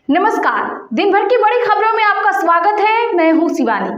नमस्कार। दिन भर की बड़ी खबरों में आपका स्वागत है। मैं हूं शिवानी।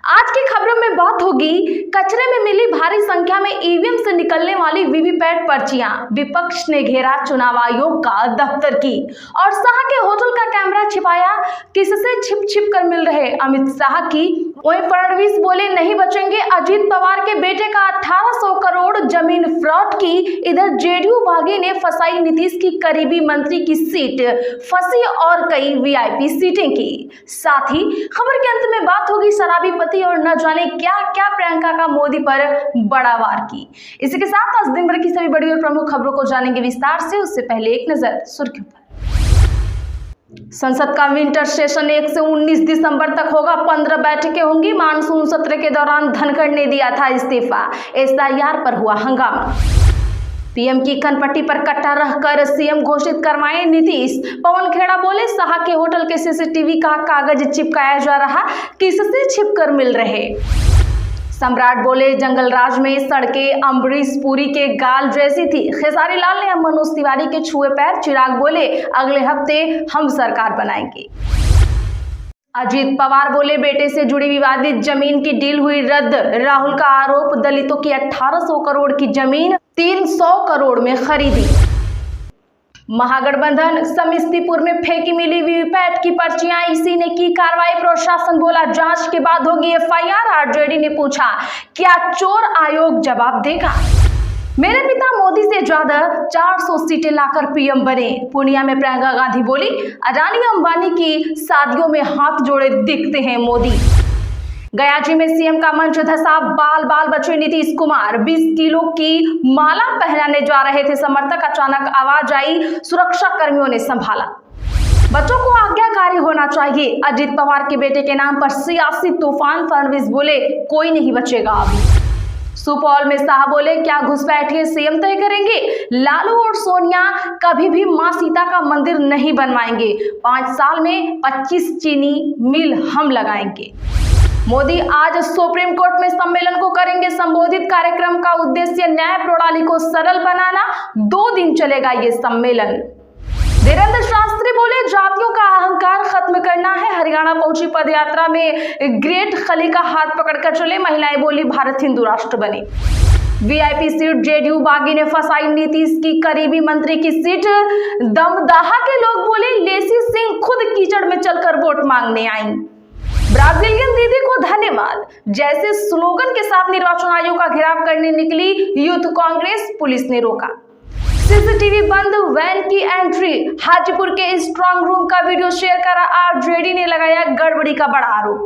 आज की खबरों में बात होगी कचरे में मिली भारी संख्या में ईवीएम से निकलने वाली वीवीपैट पर्चियां, विपक्ष ने घेरा चुनाव आयोग का दफ्तर की, और शाह के होटल का कैमरा छिपाया किससे छिप छिप कर मिल रहे अमित शाह की। वहीं फडणवीस बोले नहीं बचेंगे अजीत पवार के बेटे का 1800 करोड़ जमीन फ्रॉड की। इधर जेडीयू बागी ने फंसाई नीतीश की करीबी मंत्री की सीट, फंसी और कई वीआईपी सीटें की। साथ ही खबर के अंत में बात होगी शराबी पति और न जाने क्या क्या प्रियंका का मोदी पर बड़ा वार की। इसी के साथ आज दिन भर की सभी बड़ी और प्रमुख खबरों को जानेंगे विस्तार से। उससे पहले एक नजर सुर्खियों पर। संसद का विंटर सेशन 1 से 19 दिसंबर तक होगा। 15 बैठकें होंगी। मानसून सत्र के दौरान धनखड़ ने दिया था इस्तीफा। एसआईआर पर हुआ हंगामा। पीएम की कनपट्टी पर कट्टा रहकर सीएम घोषित करवाए नीतीश। पवन खेड़ा बोले शाह के होटल के सीसीटीवी का कागज चिपकाया जा रहा, किससे छिपकर मिल रहे। सम्राट बोले जंगल राज में सड़कें अम्बरीश पुरी के गाल जैसी थी। खेसारी लाल ने मनोज तिवारी के छुए पैर। चिराग बोले अगले हफ्ते हम सरकार बनाएंगे। अजीत पवार बोले बेटे से जुड़ी विवादित जमीन की डील हुई रद्द। राहुल का आरोप दलितों की 1800 करोड़ की जमीन 300 करोड़ में खरीदी। महागठबंधन समस्तीपुर में फेंकी मिली वीवीपैट की पर्चियां, इसी ने की कार्रवाई। प्रशासन बोला जांच के बाद होगी एफआईआर। आरजेडी ने पूछा क्या चोर आयोग जवाब देगा। मेरे पिता मोदी से ज्यादा 400 सीटें लाकर पीएम बने। पूर्णिया में प्रियंका गांधी बोली अडानी अंबानी की शादियों में हाथ जोड़े दिखते हैं मोदी। गयाजी में सीएम का मंच धसा, बाल बाल बचे नीतीश कुमार। 20 किलो की माला पहनाने जा रहे थे समर्थक, अचानक आवाज आई, सुरक्षा कर्मियों ने संभाला। बच्चों को आज्ञाकारी होना चाहिए। अजीत पवार के बेटे के नाम पर सियासी तूफान। फडणवीस बोले कोई नहीं बचेगा अभी। सुपौल में शाह बोले क्या घुसपैठिए सीएम तय करेंगे। लालू और सोनिया कभी भी मां सीता का मंदिर नहीं बनवाएंगे। 5 साल में 25 चीनी मिल हम लगाएंगे। मोदी आज सुप्रीम कोर्ट में सम्मेलन को करेंगे संबोधित। कार्यक्रम का उद्देश्य न्याय प्रणाली को सरल बनाना। 2 दिन चलेगा ये सम्मेलन। धीरेन्द्र शास्त्री बोले जातियों का अहंकार खत्म करना है। हरियाणा पहुंची पदयात्रा में ग्रेट खली का हाथ पकड़कर चले। महिलाएं बोली भारत हिंदू राष्ट्र बने। वीआईपी सीट जेडीयू बागी ने फंसाई नीतीश की करीबी मंत्री की सीट। दमदाहा के लोग बोले लेसी सिंह खुद कीचड़ में चलकर वोट मांगने आई। ब्राजीलियन दीदी को धन्यवाद जैसे स्लोगन के साथ निर्वाचन आयोग का घेराव करने निकली यूथ कांग्रेस, पुलिस ने रोका। सीसीटीवी बंद, वैन की एंट्री। हाजीपुर के स्ट्रांग रूम का वीडियो शेयर करा। आरजेडी ने लगाया गड़बड़ी का बड़ा आरोप।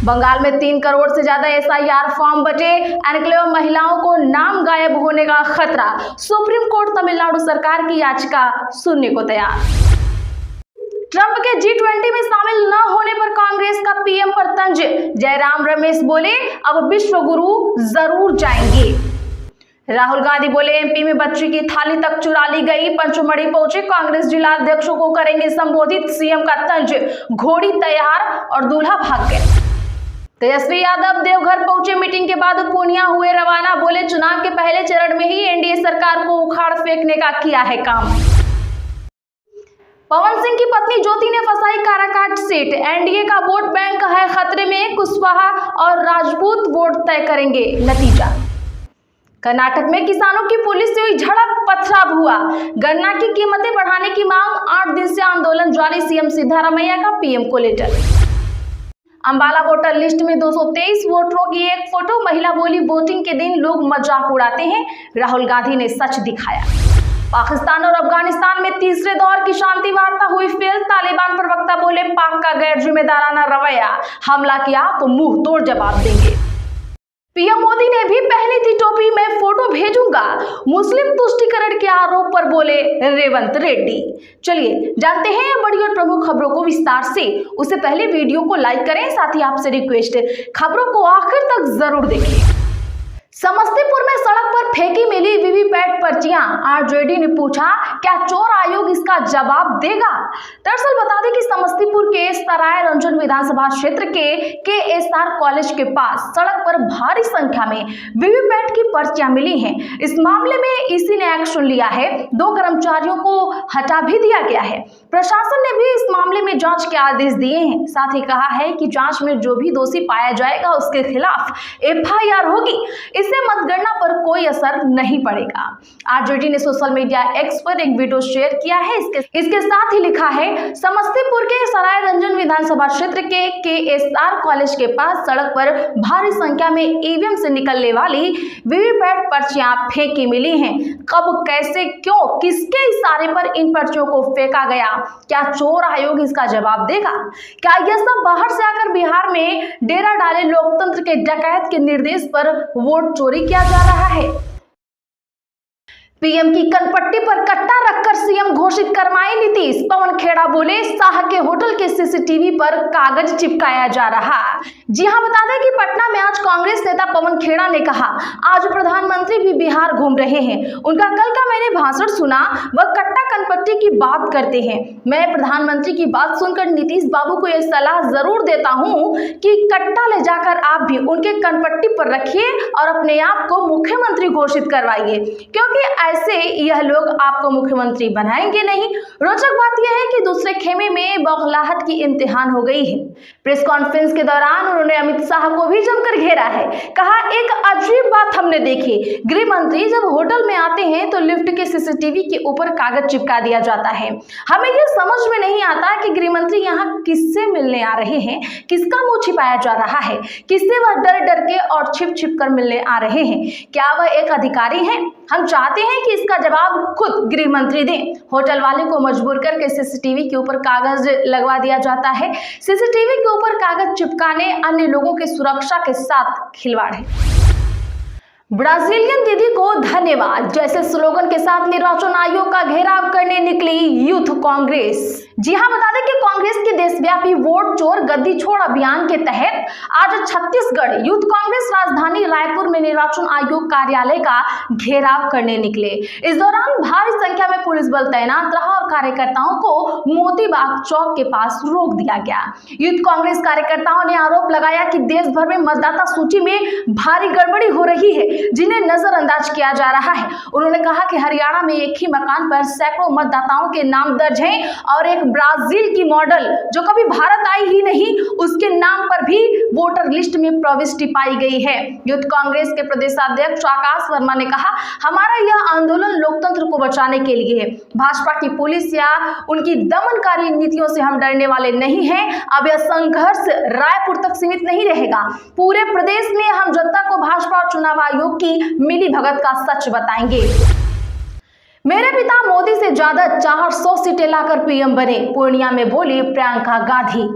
बंगाल में 3 करोड़ से ज्यादा एसआईआर फॉर्म बचे। एनक्लेव महिलाओं को नाम गायब होने का खतरा। सुप्रीम कोर्ट तमिलनाडु सरकार की याचिका सुनने को तैयार। ट्रंप के G20 में शामिल न होने पर कांग्रेस का पीएम पर तंज। जयराम रमेश बोले अब विश्व गुरु जरूर जाएंगे। राहुल गांधी बोले एमपी में बच्ची की थाली तक चुरा ली गई। पंचमढ़ी पहुंचे कांग्रेस जिला अध्यक्षों को करेंगे संबोधित। सीएम का तंज, घोड़ी तैयार और दूल्हा भाग गए। तेजस्वी यादव देवघर पहुंचे। मीटिंग के बाद पूर्णिया हुए रवाना। बोले चुनाव के पहले चरण में ही एनडीए सरकार को उखाड़ फेंकने का किया है काम। पवन सिंह की पत्नी ज्योति ने फंसाई काराकाट सीट। एनडीए का वोट बैंक है खतरे में। कुशवाहा और राजपूत वोट तय करेंगे नतीजा। कर्नाटक में किसानों की पुलिस से हुई झड़प, पथराव हुआ। गन्ना की कीमतें बढ़ाने की मांग। 8 दिन से आंदोलन जारी। सीएम सिद्धारमैया का पीएम को लेटर। अंबाला वोटर लिस्ट में 223 वोटरों की एक फोटो। महिला बोली वोटिंग के दिन लोग मजाक उड़ाते हैं। राहुल गांधी ने सच दिखाया। पाकिस्तान और अफगानिस्तान में तीसरे दौर की शांति वार्ता हुई फेल। तालिबान प्रवक्ता बोले पाक का गैर जिम्मेदाराना रवैया, हमला किया तो मुंह तोड़ जवाब देंगे। पीएम मोदी ने भी पहनी थी टोपी, मैं फोटो भेजूंगा। मुस्लिम तुष्टीकरण के आरोप पर बोले रेवंत रेड्डी। चलिए जानते हैं बड़ी और प्रमुख खबरों को विस्तार से। उससे पहले वीडियो को लाइक करें, साथ ही आपसे रिक्वेस्ट खबरों को आखिर तक जरूर देखें। समस्तीपुर में सड़क पर फेंकी मिली वीवीपैट पर्चियां। आरजेडी ने पूछा क्या चोर आयोग इसका जवाब देगा? दरअसल बता दें कि समस्तीपुर के सराय रंजन विधानसभा क्षेत्र के एसआर कॉलेज के पास सड़क पर भारी संख्या में वीवीपैट की पर्चियां मिली हैं। इस मामले में ईसी ने एक्शन लिया है, 2 कर्मचारियों को हटा भी दिया गया है। प्रशासन ने भी इस मामले में जांच के आदेश दिए हैं। साथ ही कहा है कि जांच में जो भी दोषी पाया जाएगा उसके खिलाफ एफआईआर होगी। इससे मतगणना पर कोई असर नहीं पड़ेगा। आरजेडी ने सोशल मीडिया एक्स पर एक वीडियो शेयर किया है। इसके साथ ही लिखा है, समस्तीपुर के सराय रंजन विधानसभा क्षेत्र के एसआर कॉलेज के पास सड़क पर भारी संख्या में ईवीएम से निकलने वाली वीवीपैट पर्चियां फेंकी मिली हैं। कब, कैसे, क्यों, किसके इशारे पर इन पर्चियों को फेंका गया? क्या चोर आयोग इसका जवाब देगा? क्या यह सब बाहर से आकर बिहार में डेरा डाले लोकतंत्र के डकैत के निर्देश पर वोट चोरी किया जा रहा है? पीएम की कनपट्टी पर कट्टा रखकर सीएम घोषित करवाए नीतीश। पवन खेड़ा बोले, शाह के होटल के सीसीटीवी पर कागज चिपकाया जा रहा। जी हां, बता दें कि पटना में आज कांग्रेस नेता पवन खेड़ा ने कहा, आज प्रधानमंत्री भी बिहार घूम रहे हैं। उनका कल का मैंने भाषण सुना, वह कट्टा कनपट्टी की बात करते हैं। मैं प्रधानमंत्री की बात सुनकर नीतीश बाबू को यह सलाह जरूर देता हूं कि कट्टा ले जाकर आप भी उनके कनपट्टी पर रखिए और अपने आप को मुख्यमंत्री घोषित करवाइए, क्योंकि ऐसे यह लोग आपको मुख्यमंत्री बनाएंगे नहीं। रोचक बात यह है कि दूसरे खेमे में बौखलाहट की इम्तिहान हो गई है। प्रेस कॉन्फ्रेंस के दौरान उन्होंने अमित शाह को भी जमकर घेरा है। कहा, एक अजीब बात हमने देखी, गृह मंत्री जब होटल में आते हैं तो लिफ्ट के सीसीटीवी के ऊपर कागज चिपका दिया जाता है। हमें यह समझ में नहीं आता कि गृह मंत्री यहाँ किससे मिलने आ रहे हैं, किसका मुंह छिपाया जा रहा है, किससे वह डर डर के और छिप छिप कर मिलने आ रहे हैं। क्या वह एक अधिकारी है? हम चाहते हैं कि इसका जवाब खुद गृह मंत्री दें। होटल वाले को मजबूर करके सीसीटीवी के ऊपर कागज लगवा दिया जाता है। सीसीटीवी के ऊपर कागज चिपकाने अन्य लोगों की सुरक्षा के साथ खिलवाड़ है। ब्राजीलियन दीदी को धन्यवाद जैसे स्लोगन के साथ निर्वाचन आयोग का घेराव करने निकली यूथ कांग्रेस। जी हां, बता दें कि कांग्रेस के देशव्यापी वोट चोर गद्दी छोड़ अभियान के तहत आज छत्तीसगढ़ यूथ कांग्रेस राजधानी रायपुर में निर्वाचन आयोग कार्यालय का घेराव करने निकले। इस दौरान भारी संख्या में पुलिस बल तैनात रहा और कार्यकर्ताओं को मोतीबाग चौक के पास रोक दिया गया। यूथ कांग्रेस कार्यकर्ताओं ने आरोप लगाया कि देश भर में मतदाता सूची में भारी गड़बड़ी हो रही है, जिन्हें नजरअंदाज किया जा रहा है। उन्होंने कहा कि हरियाणा में एक ही मकान पर सैकड़ों मतदाताओं के नाम दर्ज हैं और एक ब्राजील की मॉडल जो कभी भारत आई ही नहीं, उसके नाम पर भी वोटर लिस्ट में प्रविष्टि पाई गई है। यूथ कांग्रेस के प्रदेशाध्यक्ष आकाश वर्मा ने कहा, हमारा यह आंदोलन लोकतंत्र को बचाने के लिए है। भाजपा की पुलिस या उनकी दमनकारी नीतियों से हम डरने वाले नहीं हैं। अब यह संघर्ष रायपुर तक सीमित नहीं रहेगा। पूरे प्रदेश में हम जनता को भाजपा और चुनाव आयोग की मिली भगत का सच बताएंगे। मेरे पिता मोदी से ज्यादा 400 सीटें लाकर पीएम बने, पूर्णिया में बोली प्रियंका गांधी।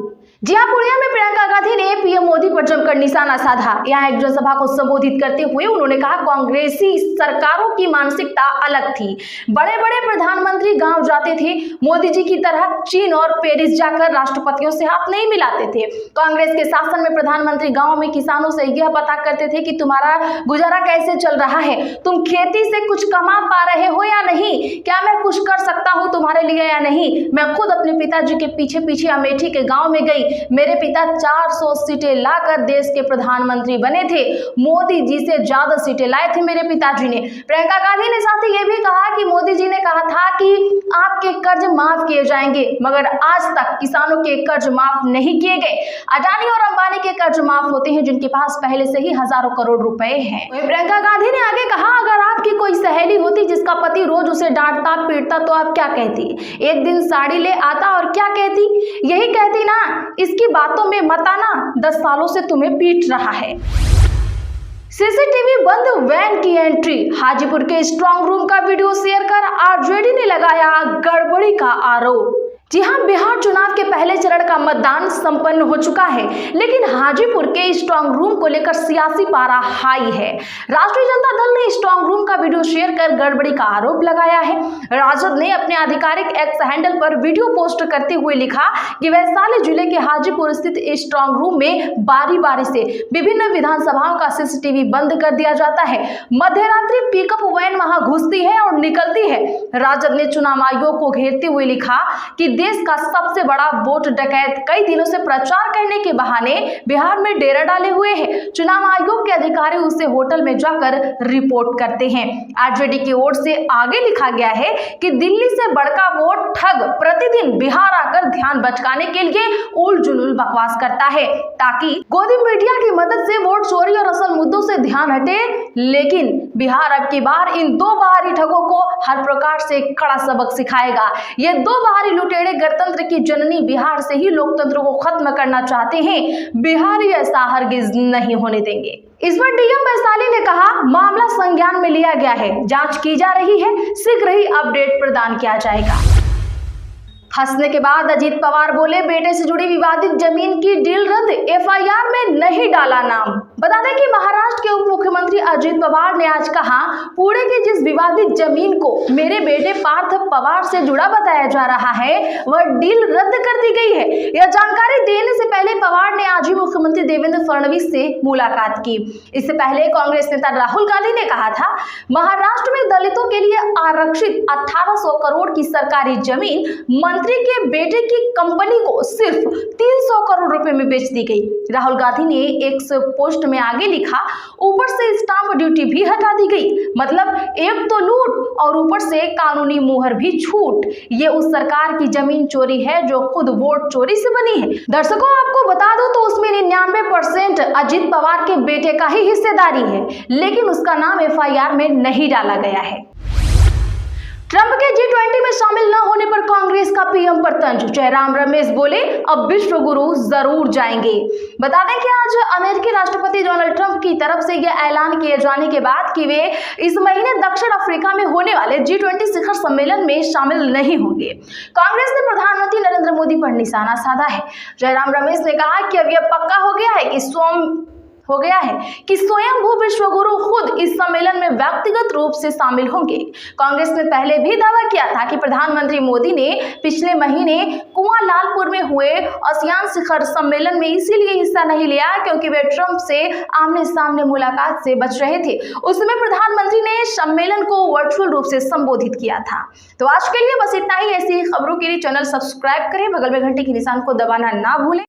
जी हां, पूर्णिया में प्रियंका गांधी ने पीएम मोदी पर जमकर निशाना साधा। यहां एक जनसभा को संबोधित करते हुए उन्होंने कहा, कांग्रेसी सरकारों की मानसिकता अलग थी। बड़े बड़े प्रधानमंत्री गांव जाते थे, मोदी जी की तरह चीन और पेरिस जाकर राष्ट्रपतियों से हाथ नहीं मिलाते थे। कांग्रेस के शासन में प्रधानमंत्री गाँव में किसानों से यह पता करते थे कि तुम्हारा गुजारा कैसे चल रहा है, तुम खेती से कुछ कमा पा रहे हो या नहीं, क्या मैं कुछ कर सकता हूँ तुम्हारे लिए या नहीं। मैं खुद अपने पिताजी के पीछे पीछे अमेठी के गाँव में गई। मेरे पिता 400 सीटें लाकर देश के प्रधानमंत्री बने थे। मोदी जी से ज्यादा सीटें लाए थे मेरे पिताजी ने। प्रियंका गांधी ने साथ ही यह भी कहा कि मोदी जी ने कहा था कि आपके कर्ज माफ किए जाएंगे, मगर आज तक किसानों के कर्ज माफ नहीं किए गए। अडानी और अंबानी के कर्ज माफ होते हैं जिनके पास पहले से ही हजारों करोड़ रुपए हैं। प्रियंका गांधी ने आगे कहा, अगर आपकी कोई सहेली होती जिसका पति रोज उसे डांटता पीटता तो आप क्या कहती? एक दिन साड़ी ले आता और क्या कहती? यही कहती ना, इसकी बातों में मत आना, 10 सालों से तुम्हें पीट रहा है। सीसीटीवी बंद वैन की एंट्री, हाजीपुर के स्ट्रांग रूम का वीडियो शेयर कर आरजेडी ने लगाया गड़बड़ी का आरोप। जी हां, बिहार चुनाव के पहले चरण का मतदान संपन्न हो चुका है, लेकिन हाजीपुर के स्ट्रांग रूम को लेकर सियासी पारा हाई है। राष्ट्रीय जनता दल ने स्ट्रांग रूम का वीडियो शेयर कर गड़बड़ी का आरोप लगाया है। राजद ने अपने आधिकारिक एक्स हैंडल पर वीडियो पोस्ट करते हुए लिखा कि वैशाली जिले के हाजीपुर स्थित स्ट्रांग रूम में बारी बारी से विभिन्न विधानसभाओं का सीसीटीवी बंद कर दिया जाता है। मध्यरात्रि पिकअप वैन वहां घुसती है और निकलती है। राजद ने चुनाव आयोग को घेरते हुए लिखा कि देश का सबसे बड़ा वोट डकैत कई दिनों से प्रचार करने के बहाने बिहार में डेरा डाले हुए हैं। चुनाव आयोग के अधिकारी उसे होटल में जाकर रिपोर्ट करते हैं। आरजेडी की ओर से आगे लिखा गया है कि दिल्ली से बड़का वोट ठग प्रतिदिन बिहार आकर ध्यान भटकाने के लिए उल जुलूल बकवास करता है ताकि गोदी मीडिया की मदद से वोट चोरी और असल मुद्दों से ध्यान हटे। लेकिन बिहार अब की बार इन दो बाहरी ठगों को हर प्रकार से कड़ा सबक सिखाएगा। ये दो बाहरी लुटेरे गणतंत्र की जननी बिहार से ही लोकतंत्र को खत्म करना चाहते हैं। बिहारी ऐसा हरगिज नहीं होने देंगे। इस पर डीएम वैशाली ने कहा, मामला संज्ञान में लिया गया है, जांच की जा रही है, शीघ्र ही अपडेट प्रदान किया जाएगा। हंसने के बाद अजीत पवार बोले, बेटे से जुड़ी विवादित जमीन की डील रद्द, एफआईआर में नहीं डाला नाम। बता दें कि महाराष्ट्र के उप मुख्यमंत्री अजीत पवार ने आज कहा, पुणे की जिस विवादित जमीन को मेरे बेटे पार्थ पवार से जुड़ा बताया जा रहा है वह डील रद्द कर दी गई है। यह जानकारी देने से पहले पवार ने आज ही मुख्यमंत्री देवेंद्र फडणवीस से मुलाकात की। इससे पहले कांग्रेस नेता राहुल गांधी ने कहा था, महाराष्ट्र में दलितों के लिए आरक्षित 1800 करोड़ की सरकारी जमीन मंत्री के बेटे की कंपनी को सिर्फ 300 करोड़ रुपए में बेच दी गई। राहुल गांधी ने एक पोस्ट में आगे लिखा, ऊपर से स्टाम्प ड्यूटी भी हटा दी गई, मतलब एक तो लूट और ऊपर से कानूनी मुहर भी छूट। ये उस सरकार की जमीन चोरी है जो खुद वोट चोरी से बनी है। दर्शकों, आपको बता दो तो उसमें 99% अजीत पवार के बेटे का ही हिस्सेदारी है, लेकिन उसका नाम एफआईआर में नहीं डाला गया है। ट्रंप के G20 में शामिल न होने पर कांग्रेस का पीएम पर तंज। जयराम रमेश बोले, अब विश्व गुरु जरूर जाएंगे। बता दें कि आज अमेरिकी राष्ट्रपति डोनाल्ड ट्रंप की तरफ से यह ऐलान किए जाने के बाद कि वे इस महीने दक्षिण अफ्रीका में होने वाले G20 शिखर सम्मेलन में शामिल नहीं होंगे। कांग्रेस ने प्रधानमंत्री नरेंद्र मोदी पर निशाना साधा है। जयराम रमेश ने कहा कि अब यह पक्का हो गया है कि स्वयं विश्व गुरु खुद इस सम्मेलन में व्यक्तिगत रूप से शामिल होंगे। कांग्रेस ने पहले भी दावा किया था कि प्रधानमंत्री मोदी ने पिछले महीने कुआलालंपुर में हुए आसियान शिखर सम्मेलन में इसीलिए हिस्सा नहीं लिया क्योंकि वे ट्रंप से आमने सामने मुलाकात से बच रहे थे। उसमें प्रधानमंत्री ने सम्मेलन को वर्चुअल रूप से संबोधित किया था। तो आज के लिए बस इतना ही। ऐसी खबरों के लिए चैनल सब्सक्राइब करें, बगल में घंटे के निशान को दबाना ना भूलें।